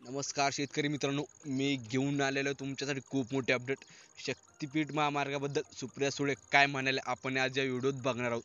नमस्कार शेतकरी मित्रांनो, मी घेऊन आलेलो तुमच्यासाठी खूप मोठे अपडेट. शक्तिपीठ महामार्गाबद्दल सुप्रिया सुळे काय म्हणाले आपण आज या व्हिडिओत बघणार आहोत.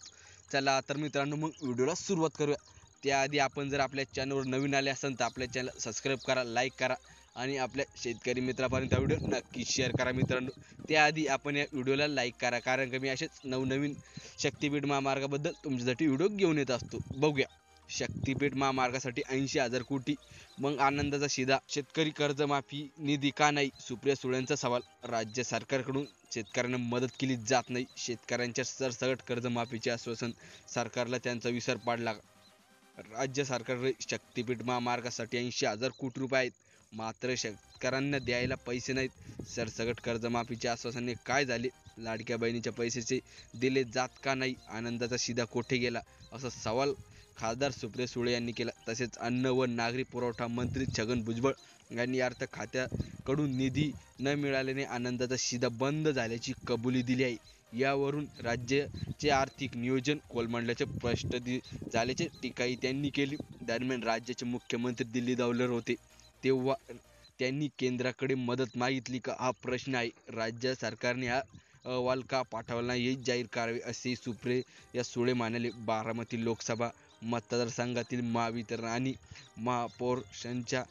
चला तर मित्रांनो, मग व्हिडिओला सुरुवात करूया. त्याआधी आपण जर आपल्या चॅनलवर नवीन आले असाल तर आपल्या चॅनल सबस्क्राईब करा, लाईक करा आणि आपल्या शेतकरी मित्रापर्यंत व्हिडिओ नक्की शेअर करा. मित्रांनो, त्याआधी आपण या व्हिडिओला लाईक करा, कारण की मी असेच नवनवीन शक्तिपीठ महामार्गाबद्दल तुमच्यासाठी व्हिडिओ घेऊन येत असतो. बघूया. शक्तिपीठ महामार्गासाठी 80,000 कोटी, मग आनंदाचा शिदा. शेतकरी कर्जमाफी निधी का नाही? सुप्रिया सुळेंचा सवाल. राज्य सरकारकडून शेतकऱ्यांना मदत केली जात नाही. शेतकऱ्यांच्या सरसकट कर्जमाफीचे आश्वासन सरकारला त्यांचा विसर पाडला. राज्य सरकारकडे शक्तिपीठ महामार्गासाठी 80,000 कोटी रुपये आहेत, मात्र शेतकऱ्यांना द्यायला पैसे नाहीत. सरसकट कर्जमाफीचे आश्वासने काय झाले? लाडक्या बहिणीच्या पैशाचे दिले जात का नाही? आनंदाचा शिदा कोठे गेला? असा सवाल खासदार सुप्रिया सुळे यांनी केला. तसेच अन्न व नागरी पुरवठा मंत्री छगन भुजबळ यांनी अर्थ खात्याकडून निधी न मिळाल्याने आनंदाचा शिदा बंद झाल्याची कबुली दिली आहे. यावरून राज्याचे आर्थिक नियोजन कोलमडल्याचे स्पष्ट झाल्याची टीकाही त्यांनी केली. दरम्यान राज्याचे मुख्यमंत्री दिल्ली दौऱ्यावर होते, तेव्हा त्यांनी केंद्राकडे मदत मागितली का, हा प्रश्न आहे. राज्य सरकारने हा अहवाल का पाठवला नाही हे जाहीर करावे, असे सुप्रिया सुळे म्हणाले. बारामती लोकसभा मतदारसंघातील महावितरण आणि महापौरांच्या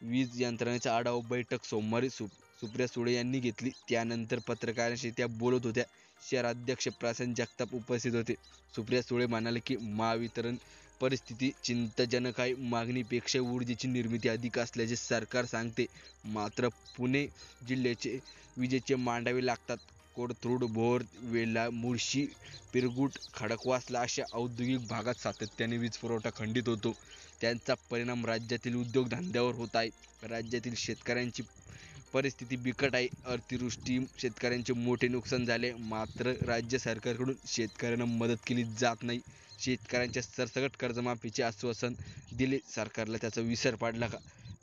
वीज यंत्रणेचा आढावा बैठक सोमवारी सुप्रिया सुळे यांनी घेतली. त्यानंतर पत्रकारांशी त्या बोलत होत्या. शहराध्यक्ष प्रशांत जगताप उपस्थित होते. सुप्रिया सुळे म्हणाले की महावितरण परिस्थिती चिंताजनक आहे. मागणीपेक्षा ऊर्जेची निर्मिती अधिक असल्याचे सरकार सांगते, मात्र पुणे जिल्ह्याचे विजेचे मांडावे लागतात. कोथरूड, भोर, वेल्हा, मुळशी, पिरगुट, खडकवासला अशा औद्योगिक भागात सातत्याने वीज पुरवठा खंडित होतो. त्यांचा परिणाम राज्यातील उद्योगधंद्यावर होत आहे. राज्यातील शेतकऱ्यांची परिस्थिती बिकट आहे. अतिवृष्टी शेतकऱ्यांचे मोठे नुकसान झाले, मात्र राज्य सरकारकडून शेतकऱ्यांना मदत केली जात नाही. शेतकऱ्यांच्या सरसकट कर्जमाफीचे आश्वासन दिले, सरकारला त्याचा विसर पडला का?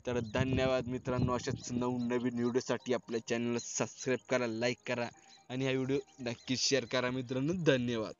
तर धन्यवाद मित्रांनो. अशाच नवनवीन व्हिडिओसाठी आपल्या चॅनलला सबस्क्राईब करा, लाईक करा आणि हा व्हिडिओ नक्कीच शेअर करा मित्रांनो. धन्यवाद.